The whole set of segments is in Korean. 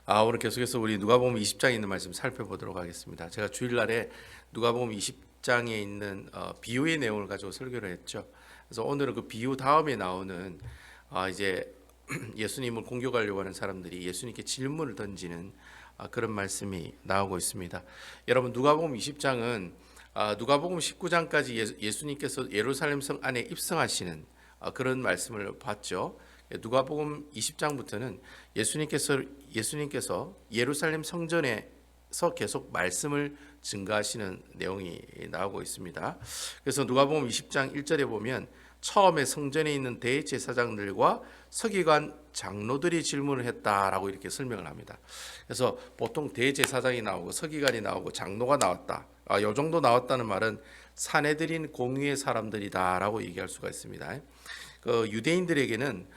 오늘 계속해서 우리 누가복음 20장에 있는 말씀 살펴보도록 하겠습니다. 제가 주일날에 누가복음 20장에 있는 비유의 내용을 가지고 설교를 했죠. 그래서 오늘은 그 비유 다음에 나오는 이제 예수님을 공격하려고 하는 사람들이 예수님께 질문을 던지는 그런 말씀이 나오고 있습니다. 여러분, 누가복음 20장은 누가복음 19장까지 예수님께서 예루살렘 성 안에 입성하시는 그런 말씀을 봤죠. 누가복음 20장부터는 예수님께서 예루살렘 성전에서 계속 말씀을 증거하시는 내용이 나오고 있습니다. 그래서 누가복음 20장 1절에 보면 처음에 성전에 있는 대제사장들과 서기관 장로들이 질문을 했다라고 이렇게 설명을 합니다. 그래서 보통 대제사장이 나오고 서기관이 나오고 장로가 나왔다. 이 정도 나왔다는 말은 사내들인 공의의 사람들이다라고 얘기할 수가 있습니다. 그 유대인들에게는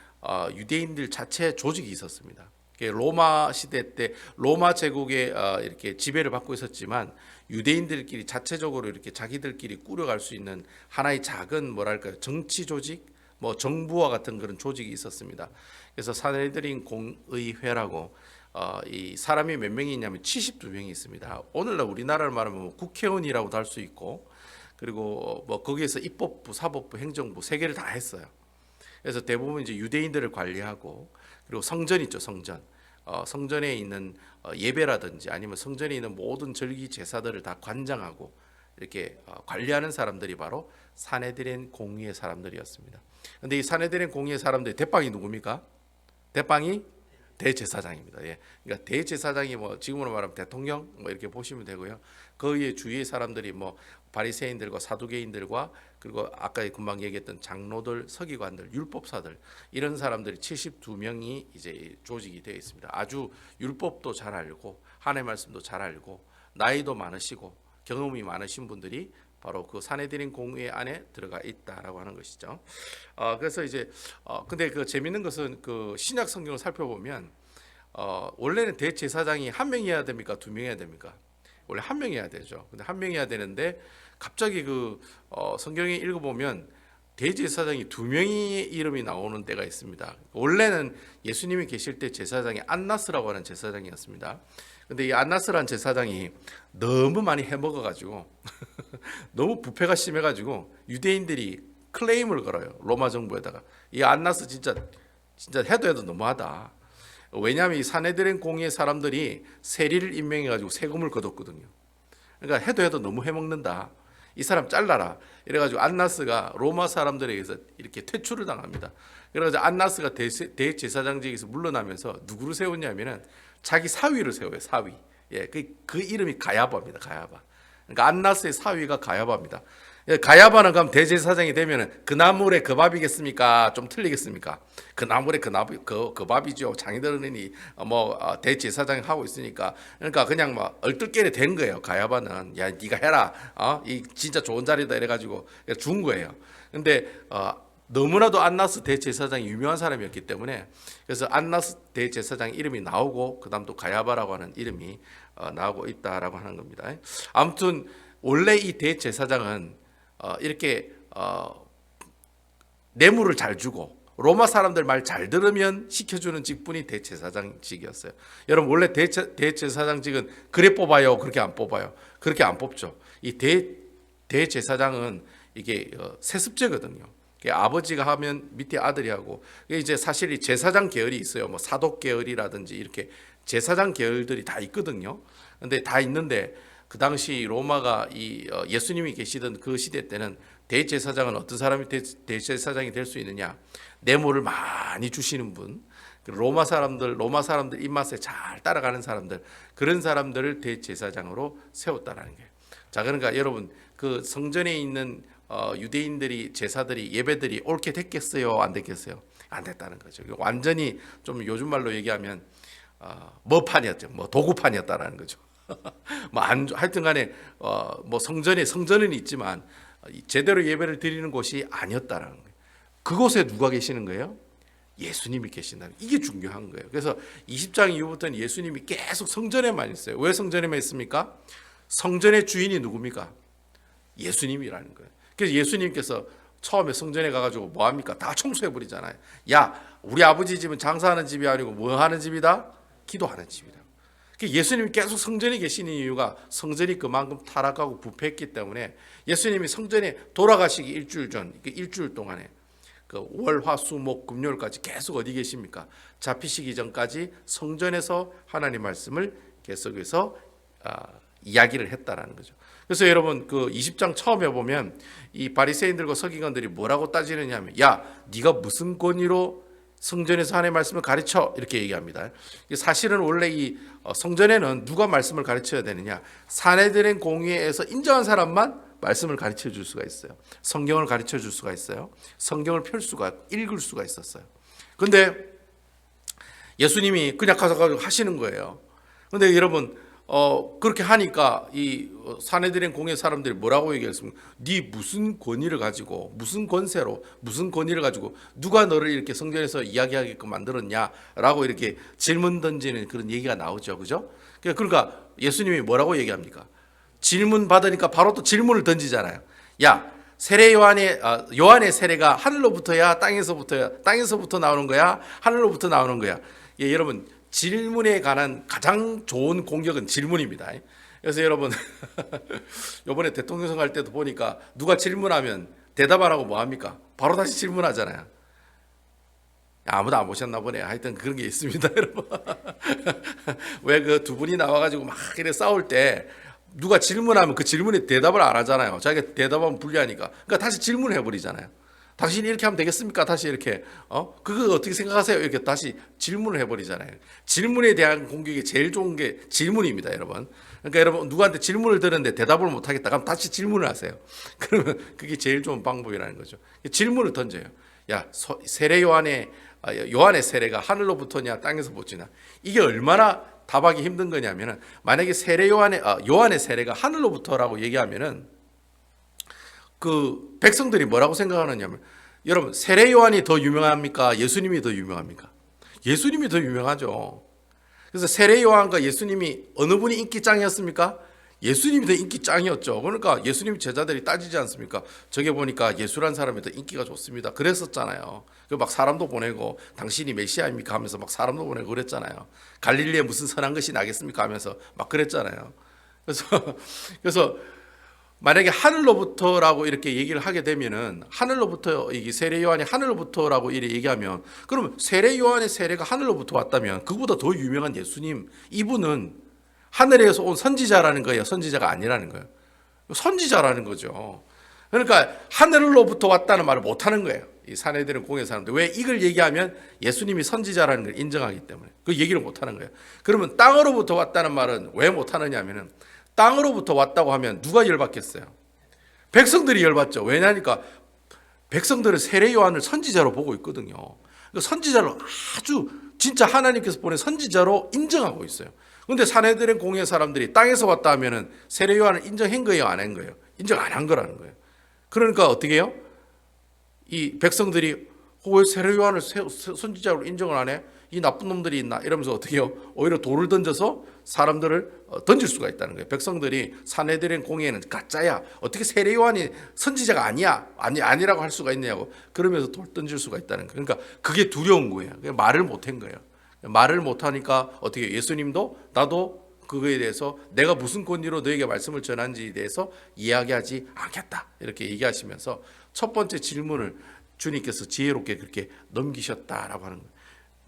유대인들 자체 조직이 있었습니다. 로마 시대 때 로마 제국의 이렇게 지배를 받고 있었지만 유대인들끼리 자체적으로 이렇게 자기들끼리 꾸려갈 수 있는 하나의 작은 뭐랄까요, 정치 조직, 뭐 정부와 같은 그런 조직이 있었습니다. 그래서 사내들인 공의회라고 이 사람이 몇 명이 있냐면 72명이 있습니다. 오늘날 우리나라를 말하면 국회의원이라고도 할 수 있고, 그리고 뭐 거기에서 입법부, 사법부, 행정부 세 개를 다 했어요. 그래서 대부분 이제 유대인들을 관리하고, 그리고 성전 있죠, 성전. 성전에 있는 예배라든지 아니면 성전에 있는 모든 절기 제사들을 다 관장하고 이렇게 관리하는 사람들이 바로 사내들인 공의의 사람들이었습니다. 그런데 이 사내들인 공의의 사람들의 대빵이 누굽니까? 대빵이 대제사장입니다. 예. 그러니까 대제사장이 뭐 지금으로 말하면 대통령 뭐 이렇게 보시면 되고요. 거기에 주위의 사람들이 뭐 바리새인들과 사두개인들과, 그리고 아까 금방 얘기했던 장로들, 서기관들, 율법사들, 이런 사람들이 72명이 이제 조직이 되어 있습니다. 아주 율법도 잘 알고 하나님의 말씀도 잘 알고 나이도 많으시고 경험이 많으신 분들이 바로 그 사내들인 공회 안에 들어가 있다라고 하는 것이죠. 그래서 이제 근데 그 재밌는 것은 그 신약 성경을 살펴보면 원래는 대제사장이 한 명이어야 됩니까? 두 명이어야 됩니까? 원래 한 명이어야 되죠. 근데 한 명이어야 되는데 갑자기 그 성경에 읽어보면 대제사장이 두 명의 이름이 나오는 때가 있습니다. 원래는 예수님이 계실 때 제사장이 안나스라고 하는 제사장이었습니다. 근데 이 안나스라는 제사장이 너무 많이 해먹어가지고 너무 부패가 심해가지고 유대인들이 클레임을 걸어요. 로마 정부에다가 이 안나스 진짜 해도 너무하다. 왜냐하면 이 사내들인 공의의 사람들이 세리를 임명해가지고 세금을 거뒀거든요. 그러니까 해도 너무 해먹는다. 이 사람 잘라라. 이래가지고 안나스가 로마 사람들에게서 이렇게 퇴출을 당합니다. 그래가지고 안나스가 대제사장직에서 물러나면서 누구를 세웠냐면은 자기 사위를 세워요. 사위. 예, 그 이름이 가야바입니다. 가야바. 그러니까 안나스의 사위가 가야바입니다. 가야바는 그럼 대제사장이 되면은 그 나물의 그 밥이겠습니까? 좀 틀리겠습니까? 그 나물의 그 밥이죠. 장인어른이 뭐 대제사장이 하고 있으니까. 그러니까 그냥 막 얼떨결에 된 거예요. 가야바는 야 네가 해라. 이 진짜 좋은 자리다 이래가지고 준 거예요. 근데 너무나도 안나스 대제사장이 유명한 사람이었기 때문에 그래서 안나스 대제사장 이름이 나오고 그다음 또 가야바라고 하는 이름이 나오고 있다라고 하는 겁니다. 아무튼 원래 이 대제사장은 이렇게 뇌물을 잘 주고 로마 사람들 말 잘 들으면 시켜주는 직분이 대제사장직이었어요. 여러분 원래 대제사장직은 그래 뽑아요? 그렇게 안 뽑아요? 그렇게 안 뽑죠. 이 대제사장은 이게 세습제거든요. 아버지가 하면 밑에 아들이 하고, 이제 사실 이 제사장 계열이 있어요. 뭐 사독 계열이라든지 이렇게 제사장 계열들이 다 있거든요. 근데 다 있는데 그 당시 로마가 이 예수님이 계시던 그 시대 때는 대제사장은 어떤 사람이 대제사장이 될 수 있느냐? 뇌물을 많이 주시는 분, 로마 사람들 입맛에 잘 따라가는 사람들, 그런 사람들을 대제사장으로 세웠다라는 거예요. 자, 그러니까 여러분 그 성전에 있는 유대인들이 제사들이 예배들이 옳게 됐겠어요? 안 됐겠어요? 안 됐다는 거죠. 완전히 좀 요즘 말로 얘기하면 뭐판이었죠. 뭐 도구판이었다라는 거죠. 뭐 하여튼간에 뭐 성전은 있지만 제대로 예배를 드리는 곳이 아니었다라는 거예요. 그곳에 누가 계시는 거예요? 예수님이 계신다는, 이게 중요한 거예요. 그래서 20장 이후부터는 예수님이 계속 성전에만 있어요. 왜 성전에만 있습니까? 성전의 주인이 누굽니까? 예수님이라는 거예요. 그래서 예수님께서 처음에 성전에 가가지고 뭐 합니까? 다 청소해 버리잖아요. 야, 우리 아버지 집은 장사하는 집이 아니고 뭐 하는 집이다? 기도하는 집이다. 예수님이 계속 성전에 계시는 이유가 성전이 그만큼 타락하고 부패했기 때문에 예수님이 성전에 돌아가시기 일주일 전, 일주일 동안에 그 월, 화, 수, 목, 금요일까지 계속 어디 계십니까? 잡히시기 전까지 성전에서 하나님 말씀을 계속해서 이야기를 했다라는 거죠. 그래서 여러분 그 20장 처음에 보면 이 바리새인들과 서기관들이 뭐라고 따지느냐 하면, 야, 네가 무슨 권위로 성전에서 하나님의 말씀을 가르쳐? 이렇게 얘기합니다. 사실은 원래 이 성전에는 누가 말씀을 가르쳐야 되느냐, 사내들의 공의에서 인정한 사람만 말씀을 가르쳐 줄 수가 있어요. 성경을 가르쳐 줄 수가 있어요. 성경을 펼 수가, 읽을 수가 있었어요. 근데 예수님이 그냥 가서 하시는 거예요. 근데 여러분 그렇게 하니까 이 사내들의 공의 사람들이 뭐라고 얘기했습니까? 네 무슨 권위를 가지고, 무슨 권세로, 무슨 권위를 가지고 누가 너를 이렇게 성전에서 이야기하게끔 만들었냐라고 이렇게 질문 던지는 그런 얘기가 나오죠, 그죠? 그러니까 예수님이 뭐라고 얘기합니까? 질문 받으니까 바로 또 질문을 던지잖아요. 야, 세례 요한의 세례가 하늘로부터야, 땅에서부터 나오는 거야, 하늘로부터 나오는 거야? 예, 여러분, 질문에 관한 가장 좋은 공격은 질문입니다. 그래서 여러분 이번에 대통령 선거할 때도 보니까 누가 질문하면 대답 안 하고 뭐 합니까? 바로 다시 질문하잖아요. 아무도 안 보셨나 보네. 하여튼 그런 게 있습니다, 여러분. 왜 그 두 분이 나와가지고 막 이렇게 싸울 때 누가 질문하면 그 질문에 대답을 안 하잖아요. 자기가 대답하면 불리하니까. 그러니까 다시 질문을 해버리잖아요. 당신이 이렇게 하면 되겠습니까? 다시 이렇게 그거 어떻게 생각하세요? 이렇게 다시 질문을 해버리잖아요. 질문에 대한 공격이 제일 좋은 게 질문입니다, 여러분. 그러니까 여러분 누구한테 질문을 드렸는데 대답을 못하겠다, 그럼 다시 질문을 하세요. 그러면 그게 제일 좋은 방법이라는 거죠. 질문을 던져요. 야, 세례 요한의 세례가 하늘로부터냐 땅에서부터냐? 이게 얼마나 답하기 힘든 거냐면은, 만약에 요한의 세례가 하늘로부터라고 얘기하면은 그 백성들이 뭐라고 생각하느냐면, 여러분 세례 요한이 더 유명합니까? 예수님이 더 유명합니까? 예수님이 더 유명하죠. 그래서 세례 요한과 예수님이 어느 분이 인기 짱이었습니까? 예수님이 더 인기 짱이었죠. 그러니까 예수님 제자들이 따지지 않습니까? 저게 보니까 예수란 사람이 더 인기가 좋습니다. 그랬었잖아요. 막 사람도 보내고 당신이 메시아입니까 하면서 막 사람도 보내고 그랬잖아요. 갈릴리에 무슨 선한 것이 나겠습니까 하면서 막 그랬잖아요. 그래서 만약에 하늘로부터라고 이렇게 얘기를 하게 되면은, 하늘로부터, 이 세례 요한이 하늘로부터라고 이렇게 얘기하면, 그러면 세례 요한의 세례가 하늘로부터 왔다면 그보다 더 유명한 예수님, 이분은 하늘에서 온 선지자라는 거예요? 선지자가 아니라는 거예요? 선지자라는 거죠. 그러니까 하늘로부터 왔다는 말을 못 하는 거예요, 이 사내들은 공의 사람들. 왜? 이걸 얘기하면 예수님이 선지자라는 걸 인정하기 때문에 그 얘기를 못 하는 거예요. 그러면 땅으로부터 왔다는 말은 왜 못 하느냐 하면은, 땅으로부터 왔다고 하면 누가 열받겠어요? 백성들이 열받죠. 왜냐니까 백성들은 세례 요한을 선지자로 보고 있거든요. 선지자로, 아주 진짜 하나님께서 보낸 선지자로 인정하고 있어요. 그런데 사내들의 공의 사람들이 땅에서 왔다 하면은 세례 요한을 인정한 거예요, 안 한 거예요? 인정 안 한 거라는 거예요. 그러니까 어떻게 해요? 이 백성들이 왜 세례 요한을 선지자로 인정을 안 해? 이 나쁜 놈들이 있나? 이러면서 어떻게 해요? 오히려 돌을 던져서 사람들을 던질 수가 있다는 거예요. 백성들이 사내들의 공의에는 가짜야, 어떻게 세례 요한이 선지자가 아니라고 할 수가 있냐고, 그러면서 돌 던질 수가 있다는 거예요. 그러니까 그게 두려운 거예요. 말을 못한 거예요. 말을 못하니까 어떻게, 예수님도 나도 그거에 대해서 내가 무슨 권위로 너에게 말씀을 전한지에 대해서 이야기하지 않겠다, 이렇게 얘기하시면서 첫 번째 질문을 주님께서 지혜롭게 그렇게 넘기셨다라고 하는 거예요.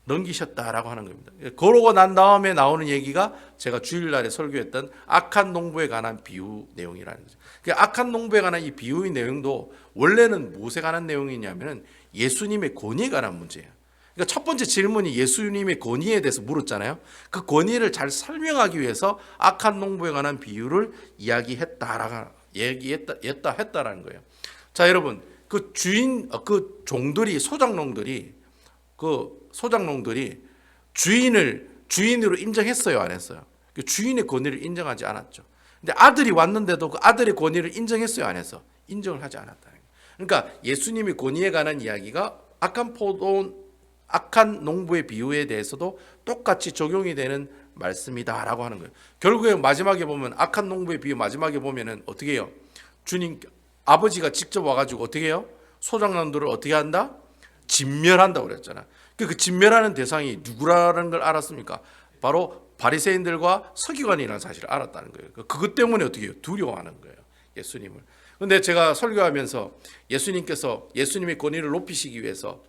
넘기셨다라고 하는 겁니다. 그러고 난 다음에 나오는 얘기가 제가 주일날에 설교했던 악한 농부에 관한 비유 내용이라는 거죠. 악한 농부에 관한 이 비유의 내용도 원래는 무엇에 관한 내용이냐면 예수님의 권위에 관한 문제예요. 그러니까 첫 번째 질문이 예수님의 권위에 대해서 물었잖아요. 그 권위를 잘 설명하기 위해서 악한 농부에 관한 비유를 이야기했다라는 거예요. 자, 여러분, 그 종들이, 소작농들이 주인을 주인으로 인정했어요, 안 했어요? 주인의 권위를 인정하지 않았죠. 근데 아들이 왔는데도 그 아들의 권위를 인정했어요, 안 했어? 인정을 하지 않았다는 거예요. 그러니까 예수님의 권위에 관한 이야기가 악한 농부의 비유에 대해서도 똑같이 적용이 되는 말씀이다라고 하는 거예요. 결국에 마지막에 보면, 악한 농부의 비유 마지막에 보면은 어떻게 해요? 주님 아버지가 직접 와가지고 어떻게 해요? 소작농들을 어떻게 한다? 진멸한다고 그랬잖아. 그 진멸하는 대상이 누구라는 걸 알았습니까? 바로 바리새인들과 서기관이라는 사실을 알았다는 거예요. 그것 때문에 어떻게 해요? 두려워하는 거예요, 예수님을. 근데 제가 설교하면서 예수님께서 예수님의 권위를 높이시기 위해서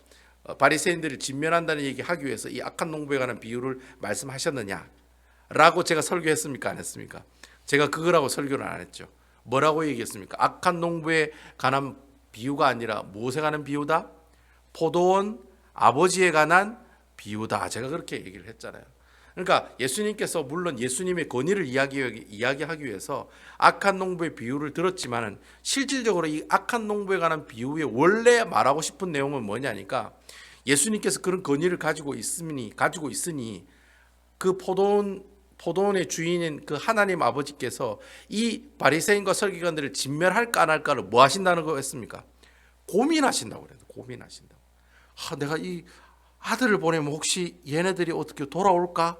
바리새인들을 진멸한다는 얘기 하기 위해서 이 악한 농부에 관한 비유를 말씀하셨느냐라고 제가 설교했습니까? 안 했습니까? 제가 그거라고 설교를 안 했죠. 뭐라고 얘기했습니까? 악한 농부에 관한 비유가 아니라 무엇에 관한 비유다? 포도원 아버지에 관한 비유다. 제가 그렇게 얘기를 했잖아요. 그러니까 예수님께서 물론 예수님의 권위를 이야기하기 위해서 악한 농부의 비유를 들었지만은 실질적으로 이 악한 농부에 관한 비유의 원래 말하고 싶은 내용은 뭐냐니까 예수님께서 그런 권위를 가지고 있으니 그 포도원의 주인인 그 하나님 아버지께서 이 바리새인과 서기관들을 진멸할까 안 할까를 뭐 하신다는 거였습니까? 고민하신다고 그래요. 고민하신다고. 내가 이 아들을 보내면 혹시 얘네들이 어떻게 돌아올까?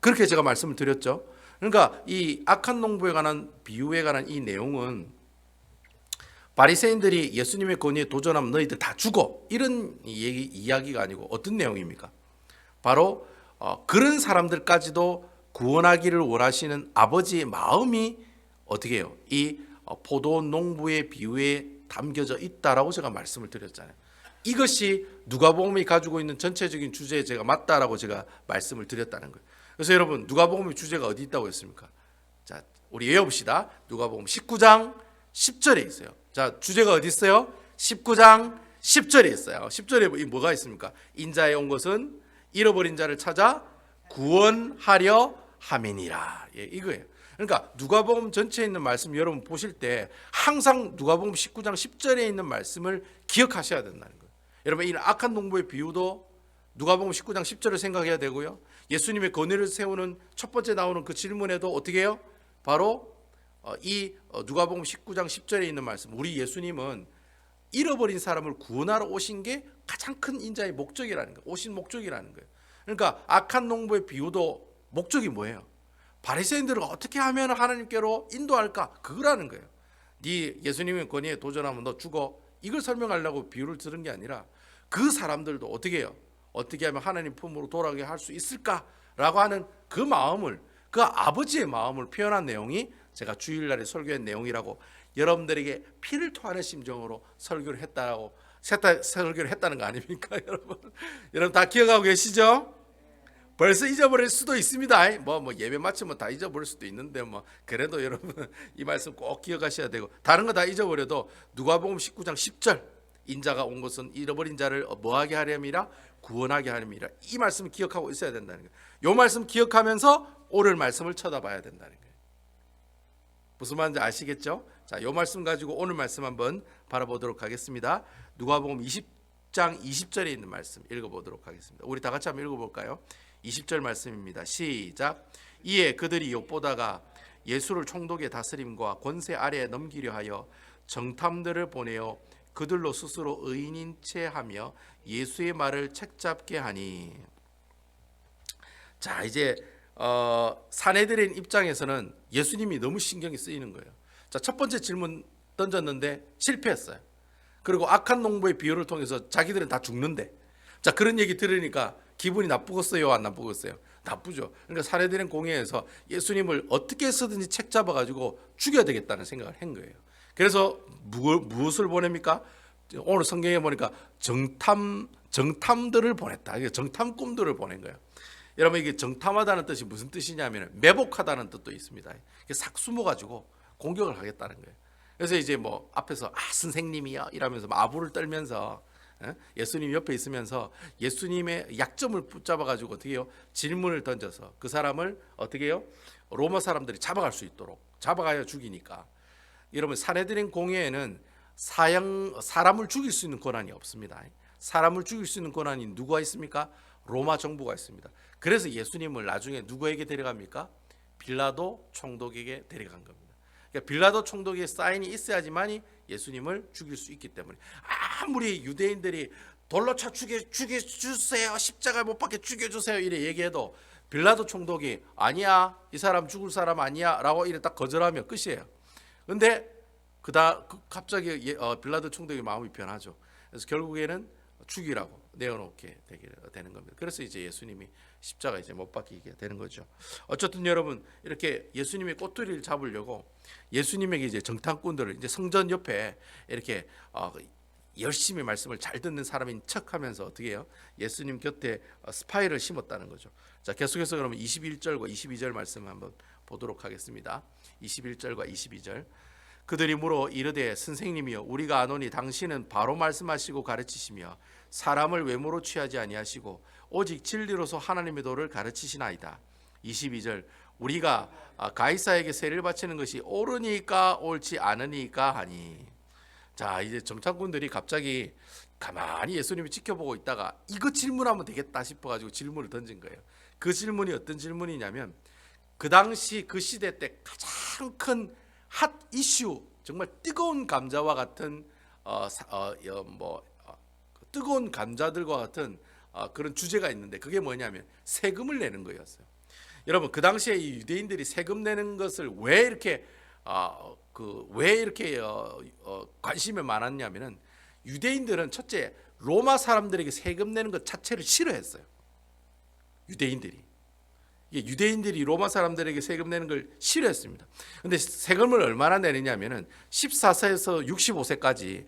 그렇게 제가 말씀을 드렸죠. 그러니까 이 악한 농부에 관한 비유에 관한 이 내용은 바리새인들이 예수님의 권위에 도전하면 너희들 다 죽어, 이런 이야기가 아니고 어떤 내용입니까? 바로 그런 사람들까지도 구원하기를 원하시는 아버지의 마음이 어떻게 해요? 이 포도원 농부의 비유에 담겨져 있다라고 제가 말씀을 드렸잖아요. 이것이 누가복음이 가지고 있는 전체적인 주제에 제가 맞다라고 제가 말씀을 드렸다는 거예요. 그래서 여러분, 누가복음의 주제가 어디 있다고 했습니까? 자, 우리 외워봅시다. 누가복음 19장 10절에 있어요. 자, 주제가 어디 있어요? 19장 10절에 있어요. 10절에 뭐가 있습니까? 인자에 온 것은 잃어버린 자를 찾아 구원하려 함이니라. 예, 이거예요. 그러니까 누가복음 전체에 있는 말씀 여러분 보실 때 항상 누가복음 19장 10절에 있는 말씀을 기억하셔야 된다는 거예요. 여러분, 이 악한 농부의 비유도 누가복음 19장 10절을 생각해야 되고요. 예수님의 권위를 세우는 첫 번째 나오는 그 질문에도 어떻게 해요? 바로 이 누가복음 19장 10절에 있는 말씀, 우리 예수님은 잃어버린 사람을 구원하러 오신 게 가장 큰 인자의 목적이라는 거예요. 오신 목적이라는 거예요. 그러니까 악한 농부의 비유도 목적이 뭐예요? 바리새인들을 어떻게 하면 하나님께로 인도할까? 그거라는 거예요. 네 예수님의 권위에 도전하면 너 죽어, 이걸 설명하려고 비유를 들은 게 아니라 그 사람들도 어떻게 해요? 어떻게 하면 하나님 품으로 돌아가게 할 수 있을까라고 하는 그 마음을, 그 아버지의 마음을 표현한 내용이 제가 주일날에 설교한 내용이라고, 여러분들에게 피를 토하는 심정으로 설교를 했다는 거 아닙니까? 여러분 다 기억하고 계시죠? 벌써 잊어버릴 수도 있습니다. 뭐 예배 마치면 다 잊어버릴 수도 있는데 그래도 여러분 이 말씀 꼭 기억하셔야 되고, 다른 거 다 잊어버려도 누가복음 19장 10절, 인자가 온 것은 잃어버린 자를 뭐하게 하렴이라? 구원하게 하렴이라. 이 말씀 기억하고 있어야 된다는 거예요. 이 말씀 기억하면서 오늘 말씀을 쳐다봐야 된다는 거예요. 무슨 말인지 아시겠죠? 자, 이 말씀 가지고 오늘 말씀 한번 바라보도록 하겠습니다. 누가복음 20장 20절에 있는 말씀 읽어보도록 하겠습니다. 우리 다 같이 한번 읽어볼까요? 20절 말씀입니다. 시작. 이에 그들이 엿보다가 예수를 총독의 다스림과 권세 아래에 넘기려 하여 정탐들을 보내어 그들로 스스로 의인인 채 하며 예수의 말을 책잡게 하니. 자, 이제 사내들의 입장에서는 예수님이 너무 신경이 쓰이는 거예요. 자, 첫 번째 질문 던졌는데 실패했어요. 그리고 악한 농부의 비유를 통해서 자기들은 다 죽는데, 자, 그런 얘기 들으니까 기분이 나쁘겠어요, 안 나쁘겠어요? 나쁘죠. 그러니까 사내들의 공회에서 예수님을 어떻게 해서든지 책 잡아가지고 죽여야 되겠다는 생각을 한 거예요. 그래서 무엇을 보냅니까? 오늘 성경에 보니까 정탐들을 보냈다. 정탐꾼들을 보낸 거예요. 여러분, 이게 정탐하다는 뜻이 무슨 뜻이냐면 매복하다는 뜻도 있습니다. 싹 숨어가지고 공격을 하겠다는 거예요. 그래서 이제 앞에서 선생님이요 이러면서 아부를 떨면서 예수님 옆에 있으면서 예수님의 약점을 붙잡아가지고 어떻게 해요? 질문을 던져서 그 사람을 어떻게 해요? 로마 사람들이 잡아갈 수 있도록 잡아가야 죽이니까. 여러분, 사내들인 공회에는 사람을 죽일 수 있는 권한이 없습니다. 사람을 죽일 수 있는 권한이 누가 있습니까? 로마 정부가 있습니다. 그래서 예수님을 나중에 누구에게 데려갑니까? 빌라도 총독에게 데려간 겁니다. 그러니까 빌라도 총독의 사인이 있어야지만이 예수님을 죽일 수 있기 때문에, 아무리 유대인들이 돌로 쳐 죽여주세요, 십자가에 못 박게 죽여주세요 이래 얘기해도 빌라도 총독이 아니야, 이 사람 죽을 사람 아니야 라고 이래 딱 거절하면 끝이에요. 근데 갑자기 빌라도 총독의 마음이 변하죠. 그래서 결국에는 죽이라고 내어놓게 되는 겁니다. 그래서 이제 예수님이 십자가 이제 못 박히게 되는 거죠. 어쨌든 여러분 이렇게 예수님의 꼬투리를 잡으려고 예수님에게 이제 정탐꾼들을 이제 성전 옆에 이렇게 열심히 말씀을 잘 듣는 사람인 척하면서 어떻게 해요? 예수님 곁에 스파이를 심었다는 거죠. 자, 계속해서 그러면 21절과 22절 말씀 한번 보도록 하겠습니다. 21절과 22절. 그들이 물어 이르되 선생님이여 우리가 아노니 당신은 바로 말씀하시고 가르치시며 사람을 외모로 취하지 아니하시고 오직 진리로서 하나님의 도를 가르치시나이다. 22절. 우리가 가이사에게 세를 바치는 것이 옳으니까 옳지 않으니까 하니. 자, 이제 정탐꾼들이 갑자기 가만히 예수님을 지켜보고 있다가 이거 질문하면 되겠다 싶어가지고 질문을 던진 거예요. 그 질문이 어떤 질문이냐면 그 당시 그 시대 때 가장 큰 핫 이슈, 정말 뜨거운 감자와 같은 뜨거운 감자들과 같은 그런 주제가 있는데 그게 뭐냐면 세금을 내는 거였어요. 여러분 그 당시에 이 유대인들이 세금 내는 것을 왜 이렇게 관심이 많았냐면은 유대인들은 첫째 로마 사람들에게 세금 내는 것 자체를 싫어했어요. 유대인들이 로마 사람들에게 세금 내는 걸 싫어했습니다. 근데 세금을 얼마나 내느냐면은 14세에서 65세까지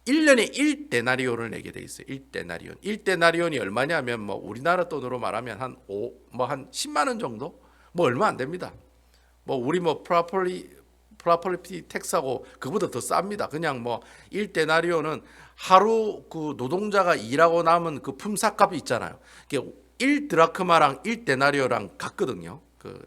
1년에 1데나리온을 내게 돼 있어요. 1데나리온. 1데나리온이 얼마냐면 뭐 우리나라 돈으로 말하면 한 10만 원 정도? 뭐 얼마 안 됩니다. 뭐 우리 프라퍼리티 텍스하고 그보다 더 쌉니다. 그냥 뭐 1데나리온은 하루 그 노동자가 일하고 남은 그 품삯값이 있잖아요. 1드라크마랑 1데나리온랑 같거든요. 그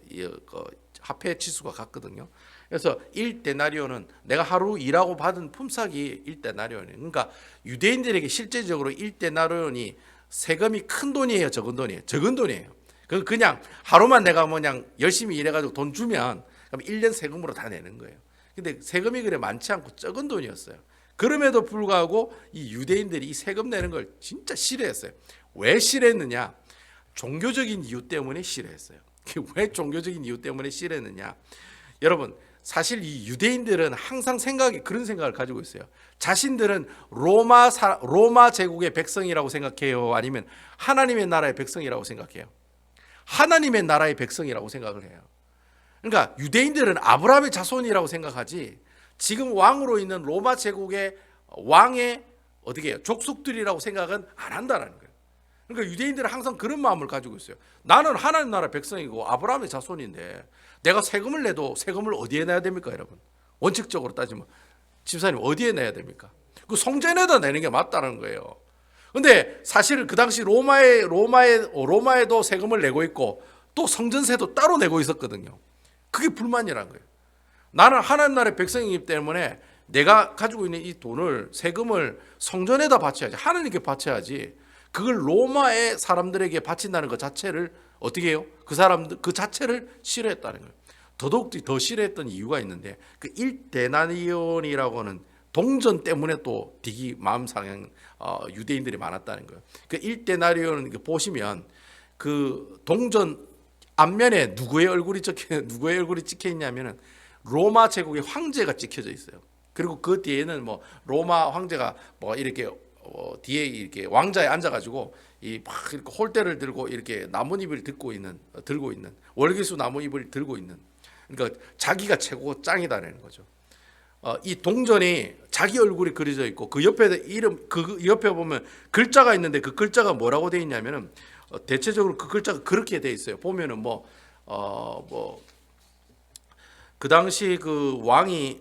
화폐 치수가 같거든요. 그래서 1데나리온은 내가 하루 일하고 받은 품삯이 1데나리온이에요. 그러니까 유대인들에게 실제적으로 1데나리온이 세금이 큰 돈이에요, 적은 돈이에요? 적은 돈이에요. 그냥 하루만 내가 그냥 열심히 일해가지고 돈 주면 그럼 1년 세금으로 다 내는 거예요. 근데 세금이 그래 많지 않고 적은 돈이었어요. 그럼에도 불구하고 이 유대인들이 이 세금 내는 걸 진짜 싫어했어요. 왜 싫어했느냐? 종교적인 이유 때문에 싫어했어요. 왜 종교적인 이유 때문에 싫어했느냐? 여러분 사실 이 유대인들은 항상 그런 생각을 가지고 있어요. 자신들은 로마 제국의 백성이라고 생각해요? 아니면 하나님의 나라의 백성이라고 생각해요? 하나님의 나라의 백성이라고 생각을 해요. 그러니까 유대인들은 아브라함의 자손이라고 생각하지 지금 왕으로 있는 로마 제국의 왕의 족속들이라고 생각은 안 한다는 거예요. 그러니까 유대인들은 항상 그런 마음을 가지고 있어요. 나는 하나님 나라 백성이고 아브라함의 자손인데 내가 세금을 내도 세금을 어디에 내야 됩니까, 여러분? 원칙적으로 따지면 집사님 어디에 내야 됩니까? 그 성전에다 내는 게 맞다는 거예요. 근데 사실은 그 당시 로마에도 세금을 내고 있고 또 성전세도 따로 내고 있었거든요. 그게 불만이란 거예요. 나는 하나님 나라의 백성이기 때문에 내가 가지고 있는 이 돈을 세금을 성전에다 바쳐야지, 하나님께 바쳐야지. 그걸 로마의 사람들에게 바친다는 것 자체를 어떻게 해요? 그 자체를 싫어했다는 거예요. 더더욱 더 싫어했던 이유가 있는데 그 1데나리온이라고 하는 동전 때문에 또 되게 마음 상한 유대인들이 많았다는 거예요. 그 1데나리온 보시면 그 동전 앞면에 누구의 얼굴이 찍혀 있냐면은 로마 제국의 황제가 찍혀져 있어요. 그리고 그 뒤에는 뭐 로마 황제가 뭐 이렇게 뒤에 이렇게 왕자에 앉아가지고 막 이렇게 홀대를 들고 이렇게 나뭇잎을 들고 있는 월계수 나뭇잎을 들고 있는, 그러니까 자기가 최고 짱이다라는 거죠. 이 동전이 자기 얼굴이 그려져 있고 그 옆에 그 옆에 보면 글자가 있는데 그 글자가 뭐라고 돼 있냐면은 대체적으로 그 글자가 그렇게 돼 있어요. 보면은 그 당시 그 왕이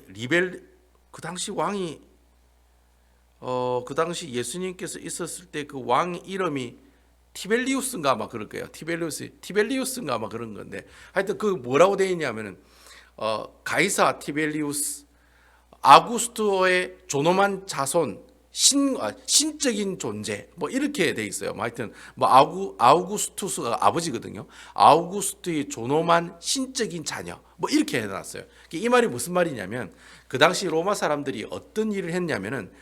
그 당시 예수님께서 있었을 때 그 왕 이름이 티벨리우스인가 아마 그럴 거예요. 티벨리우스인가 아마 그런 건데 하여튼 그 뭐라고 되어 있냐면은 가이사 티벨리우스 아구스토의 존엄한 자손 신적인 존재 뭐 이렇게 돼 있어요. 하여튼 뭐 아우구스투스가 아버지거든요. 아우구스트의 존엄한 신적인 자녀 뭐 이렇게 해놨어요. 이 말이 무슨 말이냐면 그 당시 로마 사람들이 어떤 일을 했냐면은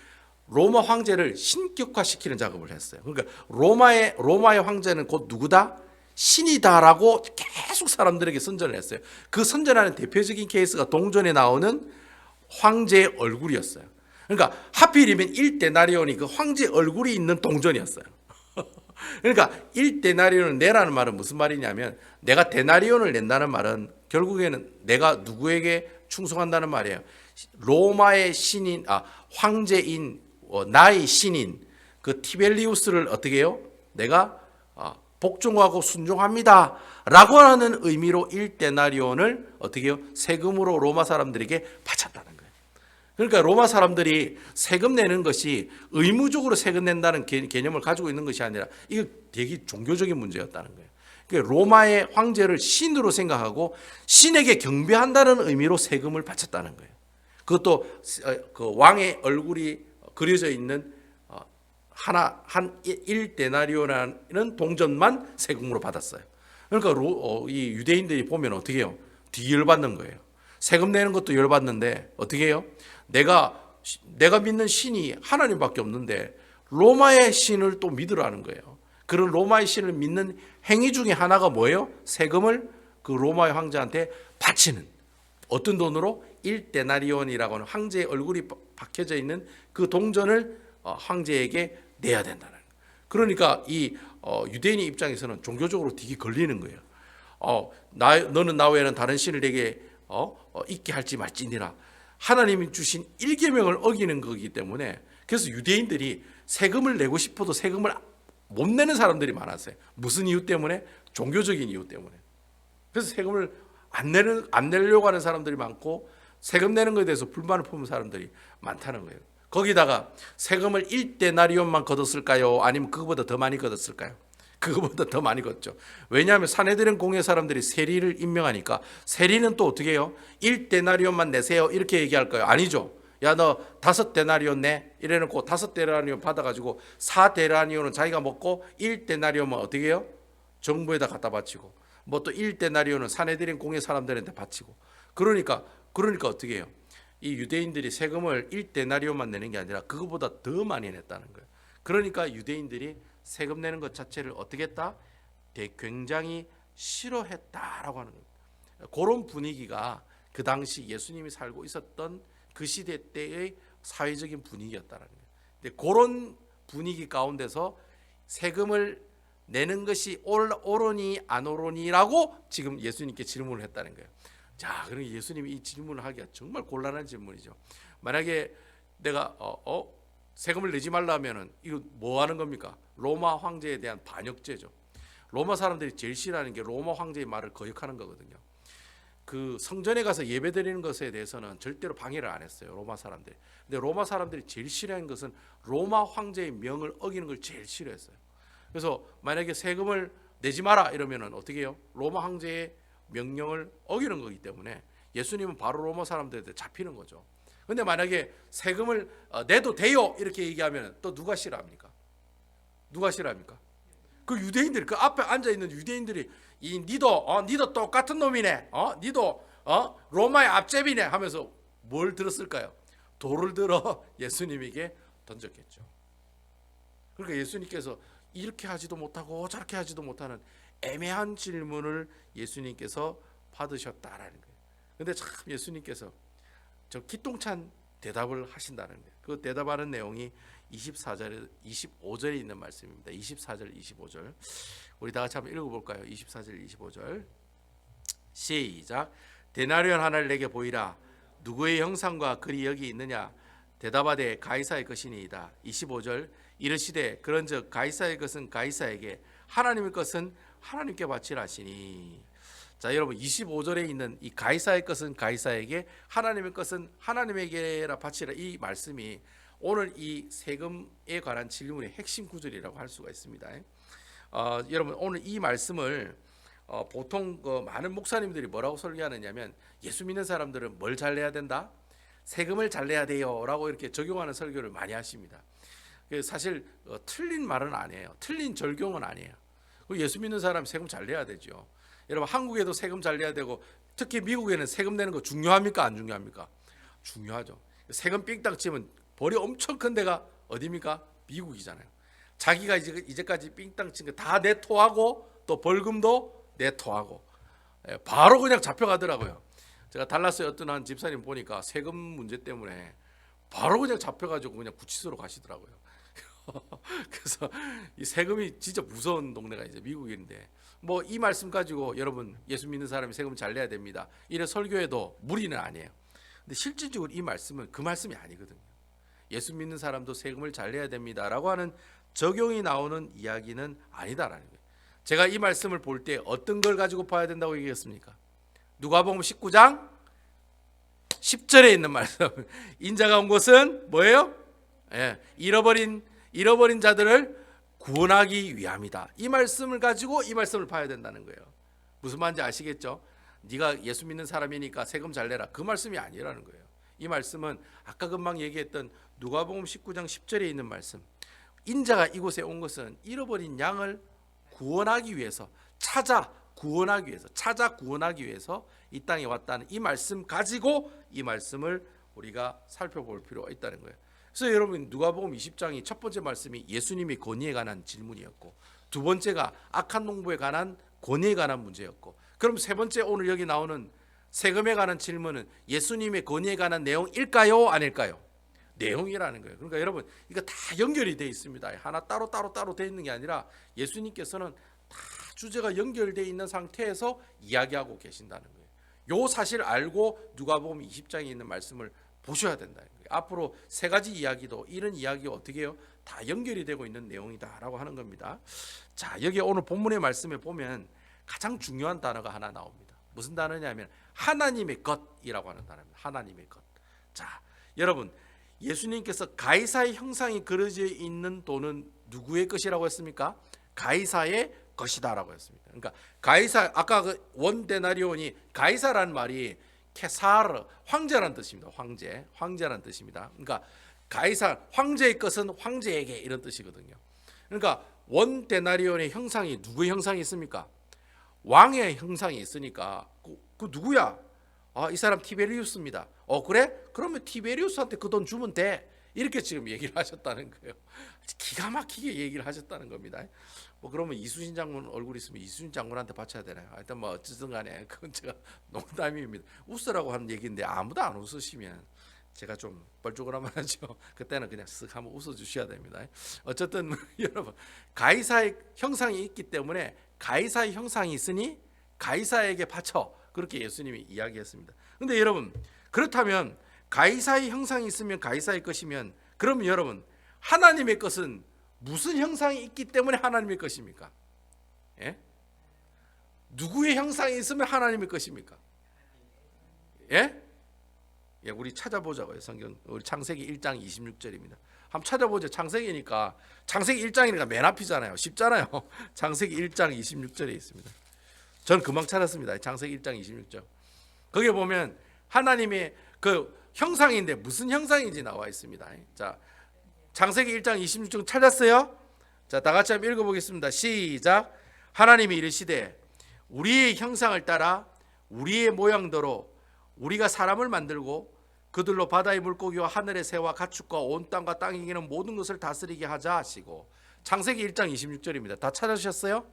로마 황제를 신격화시키는 작업을 했어요. 그러니까 로마의 황제는 곧 누구다? 신이다라고 계속 사람들에게 선전을 했어요. 그 선전하는 대표적인 케이스가 동전에 나오는 황제의 얼굴이었어요. 그러니까 하필이면 1데나리온이 그 황제 얼굴이 있는 동전이었어요. 그러니까 1데나리온을 내라는 말은 무슨 말이냐면 내가 데나리온을 낸다는 말은 결국에는 내가 누구에게 충성한다는 말이에요. 로마의 신인, 황제인, 나의 신인 그 티벨리우스를 어떻게 해요? 내가 복종하고 순종합니다 라고 하는 의미로 1데나리온을 어떻게 해요? 세금으로 로마 사람들에게 바쳤다는 거예요. 그러니까 로마 사람들이 세금 내는 것이 의무적으로 세금 낸다는 개념을 가지고 있는 것이 아니라 이거 되게 종교적인 문제였다는 거예요. 그러니까 로마의 황제를 신으로 생각하고 신에게 경배한다는 의미로 세금을 바쳤다는 거예요. 그것도 그 왕의 얼굴이 그려져 있는 한 1데나리온이라는 동전만 세금으로 받았어요. 그러니까 이 유대인들이 보면 어떻게 해요? 되게 열받는 거예요. 세금 내는 것도 열받는데 어떻게 해요? 내가 믿는 신이 하나님밖에 없는데 로마의 신을 또 믿으라는 거예요. 그런 로마의 신을 믿는 행위 중에 하나가 뭐예요? 세금을 그 로마의 황제한테 바치는, 어떤 돈으로? 1데나리온이라고 하는 황제의 얼굴이 박혀져 있는 그 동전을 황제에게 내야 된다는 거예요. 그러니까 이 유대인의 입장에서는 종교적으로 되게 걸리는 거예요. 너는 나 외에는 다른 신을 내게 있게 할지 말지니라. 하나님이 주신 1계명을 어기는 거기 때문에, 그래서 유대인들이 세금을 내고 싶어도 세금을 못 내는 사람들이 많았어요. 무슨 이유 때문에? 종교적인 이유 때문에. 그래서 세금을 안 내려고 하는 사람들이 많고 세금 내는 것에 대해서 불만을 품는 사람들이 많다는 거예요. 거기다가 세금을 1데나리온만 걷었을까요? 아니면 그거보다 더 많이 걷었을까요? 그거보다 더 많이 걷죠. 왜냐하면 사내들은 공의 사람들이 세리를 임명하니까 세리는 또 어떻게 해요? 1데나리온만 내세요 이렇게 얘기할까요? 아니죠. 야, 너 5데나리온 내 이래놓고 5데나리온 받아가지고 4데나리온은 자기가 먹고 1데나리온만 어떻게 해요? 정부에다 갖다 바치고 뭐 또 1데나리온은 사내들인 공의 사람들한테 바치고 그러니까 어떻게 해요? 이 유대인들이 세금을 1데나리온만 내는 게 아니라 그거보다 더 많이 냈다는 거예요. 그러니까 유대인들이 세금 내는 것 자체를 어떻게 했다? 굉장히 싫어했다라고 하는 거예요. 그런 분위기가 그 당시 예수님이 살고 있었던 그 시대 때의 사회적인 분위기였다는 거예요. 근데 그런 분위기 가운데서 세금을 내는 것이 옳으니 안 옳으니라고 지금 예수님께 질문을 했다는 거예요. 자, 그럼 예수님이 이 질문을 하기가 정말 곤란한 질문이죠. 만약에 내가 세금을 내지 말라면은 이거 뭐 하는 겁니까? 로마 황제에 대한 반역죄죠. 로마 사람들이 제일 싫어하는 게 로마 황제의 말을 거역하는 거거든요. 그 성전에 가서 예배드리는 것에 대해서는 절대로 방해를 안 했어요, 로마 사람들이. 근데 로마 사람들이 제일 싫어하는 것은 로마 황제의 명을 어기는 걸 제일 싫어했어요. 그래서 만약에 세금을 내지 마라 이러면은 어떻게 해요? 로마 황제의 명령을 어기는 거기 때문에 예수님은 바로 로마 사람들한테 잡히는 거죠. 근데 만약에 세금을 내도 돼요 이렇게 얘기하면 또 누가 싫어합니까? 누가 싫어합니까? 그 유대인들이, 그 앞에 앉아 있는 유대인들이 니도 똑같은 놈이네. 니도 로마의 앞제비네 하면서 뭘 들었을까요? 돌을 들어 예수님에게 던졌겠죠. 그러니까 예수님께서 이렇게 하지도 못하고 저렇게 하지도 못하는 애매한 질문을 예수님께서 받으셨다라는 거예요. 근데 참 예수님께서 저 기똥찬 대답을 하신다는 거예요. 그 대답하는 내용이 24절, 25절에 있는 말씀입니다. 24절, 25절. 우리 다 같이 한번 읽어볼까요? 24절, 25절. 시작. 데나리온 하나를 내게 보이라. 누구의 형상과 글이 여기 있느냐? 대답하되 가이사의 것이니이다. 25절. 이르시되 그런즉 가이사의 것은 가이사에게, 하나님의 것은 하나님께 바치라 하시니. 자, 여러분 25절에 있는 이 가이사의 것은 가이사에게, 하나님의 것은 하나님에게라 바치라, 이 말씀이 오늘 이 세금에 관한 질문의 핵심 구절이라고 할 수가 있습니다. 여러분 오늘 이 말씀을 보통 많은 목사님들이 뭐라고 설교하느냐면, 예수 믿는 사람들은 뭘 잘 내야 된다? 세금을 잘 내야 돼요 라고 이렇게 적용하는 설교를 많이 하십니다. 사실 틀린 말은 아니에요. 틀린 절경은 아니에요. 예수 믿는 사람 세금 잘 내야 되죠. 여러분 한국에도 세금 잘 내야 되고, 특히 미국에는 세금 내는 거 중요합니까? 안 중요합니까? 중요하죠. 세금 삥땅 치면 벌이 엄청 큰 데가 어디입니까? 미국이잖아요. 자기가 이제까지 삥땅 친 거 다 내토하고 또 벌금도 내토하고 바로 그냥 잡혀가더라고요. 제가 달라스의 어떤 한 집사님 보니까 세금 문제 때문에 바로 그냥 잡혀가지고 그냥 구치소로 가시더라고요. 그래서 이 세금이 진짜 무서운 동네가 이제 미국인데, 뭐 이 말씀 가지고 여러분 예수 믿는 사람이 세금 잘 내야 됩니다, 이래 설교해도 무리는 아니에요. 근데 실질적으로 이 말씀은 그 말씀이 아니거든요. 예수 믿는 사람도 세금을 잘 내야 됩니다라고 하는 적용이 나오는 이야기는 아니다라는 거예요. 제가 이 말씀을 볼 때 어떤 걸 가지고 봐야 된다고 얘기했습니까? 누가복음 19장 10절에 있는 말씀. 인자가 온 것은 뭐예요? 잃어버린 자들을 구원하기 위함이다. 이 말씀을 가지고 이 말씀을 봐야 된다는 거예요. 무슨 말인지 아시겠죠? 네가 예수 믿는 사람이니까 세금 잘 내라, 그 말씀이 아니라는 거예요. 이 말씀은 아까 금방 얘기했던 누가복음 19장 10절에 있는 말씀. 인자가 이곳에 온 것은 잃어버린 양을 구원하기 위해서, 찾아 구원하기 위해서 이 땅에 왔다는 이 말씀 가지고 이 말씀을 우리가 살펴볼 필요가 있다는 거예요. 그래서 여러분 누가복음 20장이 첫 번째 말씀이 예수님의 권위에 관한 질문이었고, 두 번째가 악한 농부에 관한 권위에 관한 문제였고, 그럼 세 번째 오늘 여기 나오는 세금에 관한 질문은 예수님의 권위에 관한 내용일까요, 아닐까요? 내용이라는 거예요. 그러니까 여러분 이거 다 연결이 되어 있습니다. 하나 따로 되어 있는 게 아니라 예수님께서는 다 주제가 연결되어 있는 상태에서 이야기하고 계신다는 거예요. 요 사실 알고 누가복음 20장에 있는 말씀을 보셔야 된다는 거예요. 앞으로 세 가지 이야기도 이런 이야기가 어떻게 해요? 다 연결이 되고 있는 내용이다라고 하는 겁니다. 자, 여기 오늘 본문의 말씀에 보면 가장 중요한 단어가 하나 나옵니다. 무슨 단어냐면 하나님의 것이라고 하는 단어입니다. 하나님의 것. 자, 여러분 예수님께서 가이사의 형상이 그려져 있는 돈은 누구의 것이라고 했습니까? 가이사의 것이다라고 했습니다. 그러니까 가이사, 아까 그 원 데나리온이 가이사라는 말이 케사르, 황제라는 뜻입니다. 황제라는 뜻입니다. 그러니까 가이사, 황제의 것은 황제에게, 이런 뜻이거든요. 그러니까 원 데나리온의 형상이 누구의 형상이 있습니까? 왕의 형상이 있으니까 그 누구야? 이 사람 티베리우스입니다. 그래? 그러면 티베리우스한테 그 돈 주면 돼. 이렇게 지금 얘기를 하셨다는 거예요. 기가 막히게 얘기를 하셨다는 겁니다. 그러면 이순신 장군 얼굴 있으면 이순신 장군한테 바쳐야 되나요? 하여튼 뭐 어쨌든 간에 그건 제가 농담입니다. 웃으라고 하는 얘기인데 아무도 안 웃으시면 제가 좀 뻘쭘하면 하죠. 그때는 그냥 쓱 한번 웃어주셔야 됩니다. 어쨌든 여러분 가이사의 형상이 있기 때문에 가이사의 형상이 있으니 가이사에게 바쳐, 그렇게 예수님이 이야기했습니다. 그런데 여러분 그렇다면 가이사의 형상이 있으면 가이사의 것이면, 그러면 여러분 하나님의 것은 무슨 형상이 있기 때문에 하나님의 것입니까? 예? 누구의 형상이 있으면 하나님의 것입니까? 예? 예, 우리 찾아보자고요. 성경 우리 창세기 1장 26절입니다. 한번 찾아보죠. 창세기니까, 창세기 1장이니까 맨 앞이잖아요. 쉽잖아요. 창세기 1장 26절에 있습니다. 저는 금방 찾았습니다. 창세기 1장 26절. 거기에 보면 하나님의 그 형상인데 무슨 형상인지 나와 있습니다. 자, 창세기 1장 26절 찾았어요? 자, 다 같이 한번 읽어보겠습니다. 시작. 하나님이 이르시되 우리의 형상을 따라 우리의 모양대로 우리가 사람을 만들고 그들로 바다의 물고기와 하늘의 새와 가축과 온 땅과 땅에 기는 모든 것을 다스리게 하자 하시고. 창세기 1장 26절입니다. 다 찾으셨어요?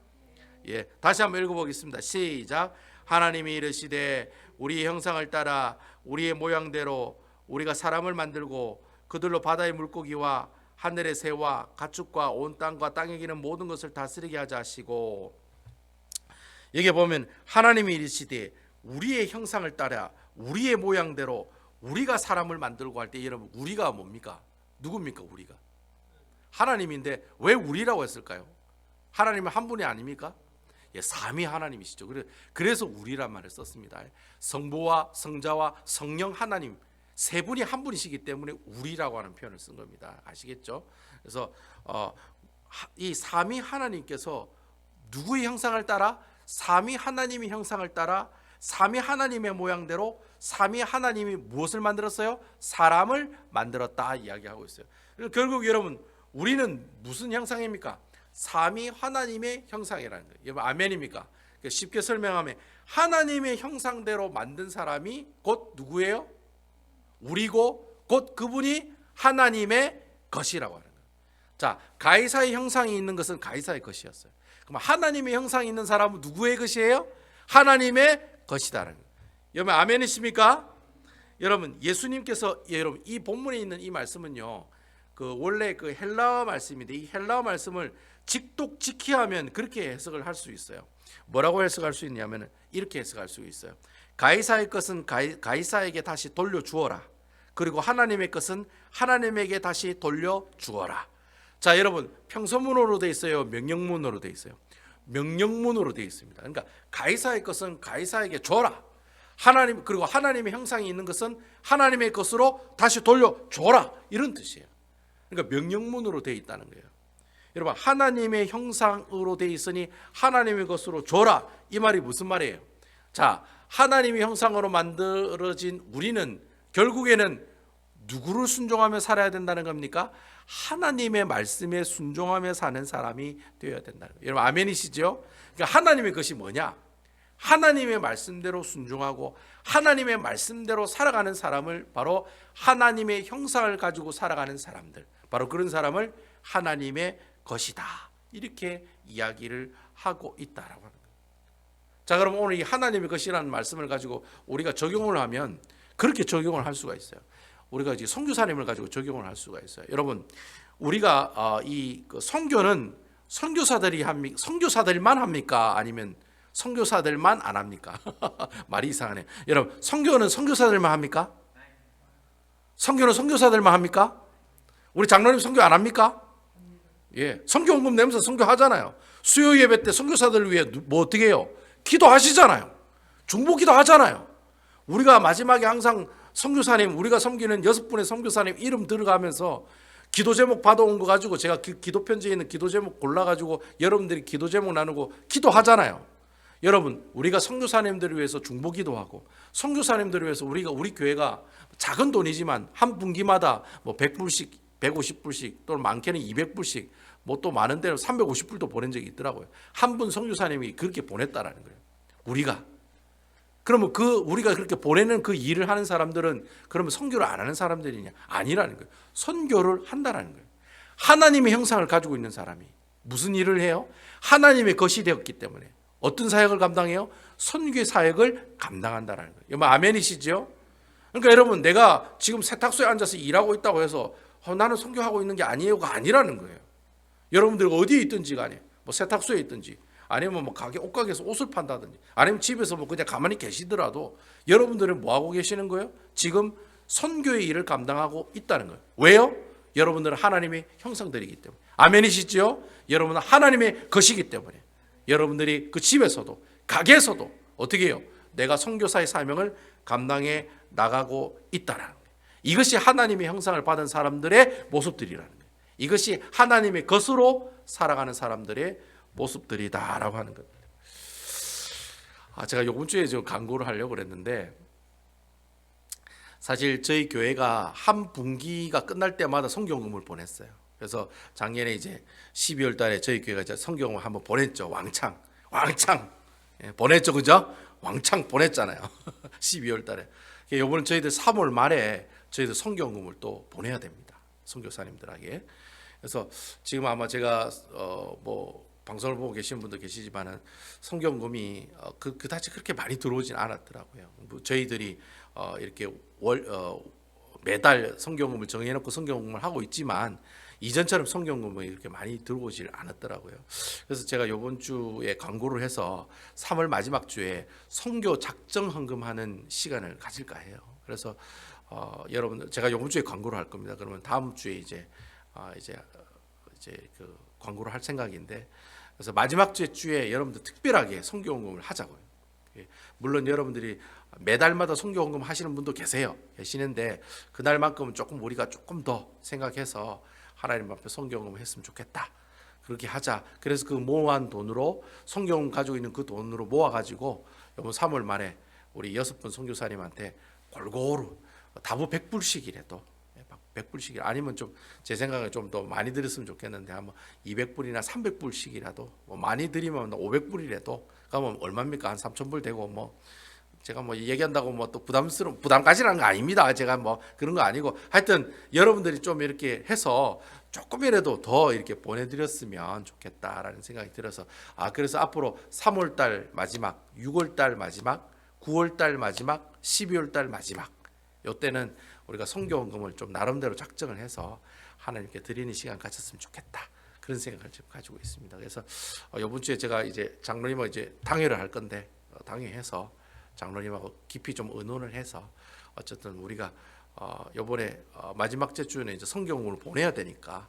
예, 다시 한번 읽어보겠습니다. 시작. 하나님이 이르시되 우리의 형상을 따라 우리의 모양대로 우리가 사람을 만들고 그들로 바다의 물고기와 하늘의 새와 가축과 온 땅과 땅에 기는 모든 것을 다스리게 하자 하시고. 여기 보면 하나님이 이르시되 우리의 형상을 따라 우리의 모양대로 우리가 사람을 만들고 할 때, 여러분 우리가 뭡니까? 누굽니까? 우리가 하나님인데 왜 우리라고 했을까요? 하나님은 한 분이 아닙니까? 예, 삼위 하나님이시죠. 그래서 우리란 말을 썼습니다. 성부와 성자와 성령 하나님 세 분이 한 분이시기 때문에 우리라고 하는 표현을 쓴 겁니다. 아시겠죠? 그래서 이 삼위 하나님께서 누구의 형상을 따라? 삼위 하나님의 형상을 따라 삼위 하나님의 모양대로 삼위 하나님이 무엇을 만들었어요? 사람을 만들었다 이야기하고 있어요. 결국 여러분 우리는 무슨 형상입니까? 삼위 하나님의 형상이라는 거예요. 여러분 아멘입니까? 쉽게 설명하면 하나님의 형상대로 만든 사람이 곧 누구예요? 우리고 곧 그분이 하나님의 것이라고 하는 거예요. 자, 가이사의 형상이 있는 것은 가이사의 것이었어요. 그럼 하나님의 형상이 있는 사람은 누구의 것이에요? 하나님의 것이다라는 거예요. 여러분 아멘이십니까? 여러분 예수님께서 여러분 이 본문에 있는 이 말씀은요. 그 원래 그 헬라어 말씀인데 이 헬라어 말씀을 직독직히 하면 그렇게 해석을 할 수 있어요. 뭐라고 해석할 수 있냐면 이렇게 해석할 수 있어요. 가이사의 것은 가이사에게 다시 돌려 주어라. 그리고 하나님의 것은 하나님에게 다시 돌려 주어라. 자, 여러분 평서문으로 돼 있어요. 명령문으로 돼 있어요. 명령문으로 돼 있습니다. 그러니까 가이사의 것은 가이사에게 줘라. 하나님 그리고 하나님의 형상이 있는 것은 하나님의 것으로 다시 돌려 줘라. 이런 뜻이에요. 그러니까 명령문으로 돼 있다는 거예요. 여러분 하나님의 형상으로 돼 있으니 하나님의 것으로 줘라. 이 말이 무슨 말이에요? 자, 하나님의 형상으로 만들어진 우리는 결국에는 누구를 순종하며 살아야 된다는 겁니까? 하나님의 말씀에 순종하며 사는 사람이 되어야 된다는 거예요. 여러분 아멘이시죠? 그러니까 하나님의 것이 뭐냐? 하나님의 말씀대로 순종하고 하나님의 말씀대로 살아가는 사람을 바로 하나님의 형상을 가지고 살아가는 사람들, 바로 그런 사람을 하나님의 것이다 이렇게 이야기를 하고 있다라고 하는 거예요. 자, 그럼 오늘 이 하나님의 것이라는 말씀을 가지고 우리가 적용을 하면 그렇게 적용을 할 수가 있어요. 우리가 이제 선교사님을 가지고 적용을 할 수가 있어요. 여러분 우리가 이 선교는 선교사들만 합니까? 아니면 선교사들만 안 합니까? 말이 이상하네. 여러분 선교는 선교사들만 합니까? 선교는 선교사들만 합니까? 우리 장로님 선교 안 합니까? 예, 선교 헌금 내면서 선교하잖아요. 수요 예배 때 선교사들을 위해 뭐 어떻게 해요? 기도하시잖아요. 중보기도 하잖아요. 우리가 마지막에 항상 선교사님, 우리가 섬기는 6분의 선교사님 이름 들어가면서 기도 제목 받아온 거 가지고 제가 기도 편지에 있는 기도 제목 골라가지고 여러분들이 기도 제목 나누고 기도하잖아요. 여러분 우리가 선교사님들을 위해서 중보기도하고 선교사님들을 위해서 우리 교회가 작은 돈이지만 한 분기마다 뭐 100불씩 150불씩 또는 많게는 200불씩 뭐 또 많은 데는 350불도 보낸 적이 있더라고요. 한 분 선교사님이 그렇게 보냈다라는 거예요. 우리가 그러면 우리가 그렇게 보내는 그 일을 하는 사람들은 그러면 선교를 안 하는 사람들이냐? 아니라는 거예요. 선교를 한다라는 거예요. 하나님의 형상을 가지고 있는 사람이 무슨 일을 해요? 하나님의 것이 되었기 때문에 어떤 사역을 감당해요? 선교 사역을 감당한다라는 거예요. 여러분 아멘이시죠? 그러니까 여러분 내가 지금 세탁소에 앉아서 일하고 있다고 해서 나는 선교하고 있는 게 아니에요가 아니라는 거예요. 여러분들 어디에 있든지 간에 뭐 세탁소에 있든지 아니면 뭐 가게 옷가게에서 옷을 판다든지 아니면 집에서 뭐 그냥 가만히 계시더라도 여러분들은 뭐 하고 계시는 거예요? 지금 선교의 일을 감당하고 있다는 거예요. 왜요? 여러분들은 하나님의 형상들이기 때문에. 아멘이시죠? 여러분은 하나님의 것이기 때문에 여러분들이 그 집에서도 가게에서도 어떻게 해요? 내가 선교사의 사명을 감당해 나가고 있다는 거예요. 이것이 하나님의 형상을 받은 사람들의 모습들이라는 거예요. 이것이 하나님의 것으로 살아가는 사람들의 모습들이다라고 하는 겁니다. 제가 이번 주에 좀 광고를 하려고 그랬는데 사실 저희 교회가 한 분기가 끝날 때마다 성경금을 보냈어요. 그래서 작년에 이제 12월 달에 저희 교회가 이제 성경을 한번 보냈죠. 왕창 보냈죠, 그죠? 왕창 보냈잖아요. 12월 달에. 이번에 저희들 3월 말에 저희들 성경금을 또 보내야 됩니다. 선교사님들에게. 그래서 지금 아마 제가 뭐 방송을 보고 계시는 분도 계시지만은 성경금이 그다지 그렇게 많이 들어오진 않았더라고요. 뭐 저희들이 이렇게 매달 성경금을 정해놓고 성경금을 하고 있지만 이전처럼 성경금이 이렇게 많이 들어오질 않았더라고요. 그래서 제가 이번 주에 광고를 해서 3월 마지막 주에 선교 작정 헌금하는 시간을 가질까 해요. 그래서 여러분들 제가 이번 주에 광고를 할 겁니다. 그러면 다음 주에 이제 그 광고를 할 생각인데 그래서 마지막 주에 여러분들 특별하게 선교 헌금을 하자고요. 물론 여러분들이 매달마다 선교 헌금 하시는 분도 계시는데 그날만큼은 조금 우리가 조금 더 생각해서 하나님 앞에 선교 헌금을 했으면 좋겠다. 그렇게 하자. 그래서 그 모아한 돈으로 선교 헌금 가지고 있는 그 돈으로 모아가지고 이번 3월 말에 우리 6분 선교사님한테 골고루 다부 100불씩이라도 100불씩 아니면 좀 제 생각에 좀 더 많이 드렸으면 좋겠는데 한번 200불이나 300불씩이라도 뭐 많이 드리면 500불이라도 그러면 얼마입니까? 한 3,000불 되고 뭐 제가 뭐 얘기한다고 뭐 또 부담까지는 하는 거 아닙니다. 제가 뭐 그런 거 아니고 하여튼 여러분들이 좀 이렇게 해서 조금이라도 더 이렇게 보내드렸으면 좋겠다라는 생각이 들어서 그래서 앞으로 3월 달 마지막, 6월 달 마지막, 9월 달 마지막, 12월 달 마지막 이때는 우리가 성교원금을 좀 나름대로 작정을 해서 하나님께 드리는 시간 가졌으면 좋겠다. 그런 생각을 지금 가지고 있습니다. 그래서 이번 주에 제가 이제 장로님하고 이제 당회를 할 건데 당회해서 장로님하고 깊이 좀 의논을 해서 어쨌든 우리가 이번에 마지막 주에는 이제 성경을 보내야 되니까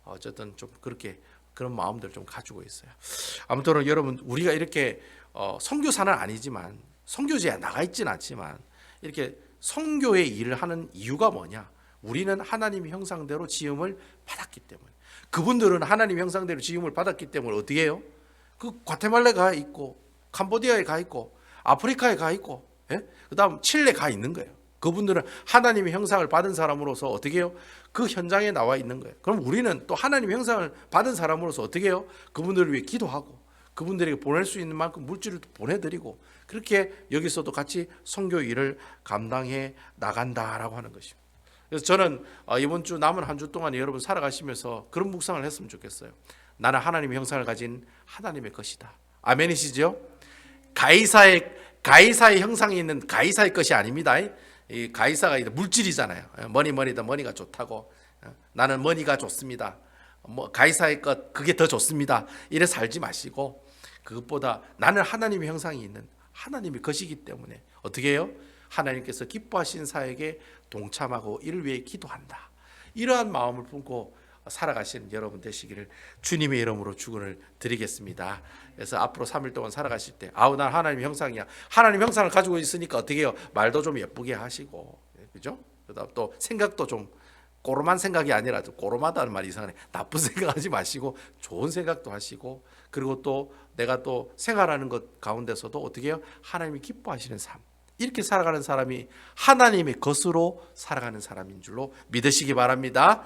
어쨌든 좀 그렇게 그런 마음들 좀 가지고 있어요. 아무튼 여러분 우리가 이렇게 선교사는 아니지만 선교지에 나가 있지는 않지만 이렇게 선교의 일을 하는 이유가 뭐냐? 우리는 하나님의 형상대로 지음을 받았기 때문에. 그분들은 하나님 형상대로 지음을 받았기 때문에 어떻게 해요? 그 과테말라에 가 있고 캄보디아에 가 있고 아프리카에 가 있고 그다음 칠레 가 있는 거예요. 그분들은 하나님의 형상을 받은 사람으로서 어떻게 해요? 그 현장에 나와 있는 거예요. 그럼 우리는 또 하나님의 형상을 받은 사람으로서 어떻게 해요? 그분들을 위해 기도하고 그분들에게 보낼 수 있는 만큼 물질을 보내드리고 그렇게 여기서도 같이 선교 일을 감당해 나간다라고 하는 것입니다. 그래서 저는 이번 주 남은 한 주 동안 여러분 살아가시면서 그런 묵상을 했으면 좋겠어요. 나는 하나님의 형상을 가진 하나님의 것이다. 아멘이시죠? 가이사의 형상이 있는 가이사의 것이 아닙니다. 이 가이사가 물질이잖아요. 머니다 머니가 좋다고 나는 머니가 좋습니다. 가이사의 것 그게 더 좋습니다. 이래 살지 마시고 그것보다 나는 하나님의 형상이 있는 하나님의 것이기 때문에 어떻게 해요? 하나님께서 기뻐하신 사역에 동참하고 이를 위해 기도한다. 이러한 마음을 품고 살아가시는 여러분 되시기를 주님의 이름으로 축원을 드리겠습니다. 그래서 앞으로 3일 동안 살아가실 때 난 하나님의 형상이야. 하나님 형상을 가지고 있으니까 어떻게 해요? 말도 좀 예쁘게 하시고 그죠? 그다음 또 생각도 좀 꼬름한 생각이 아니라 꼬름하다는 말이 이상하네. 나쁜 생각하지 마시고 좋은 생각도 하시고 그리고 또 내가 또 생활하는 것 가운데서도 어떻게 해요? 하나님이 기뻐하시는 삶. 이렇게 살아가는 사람이 하나님의 것으로 살아가는 사람인 줄로 믿으시기 바랍니다.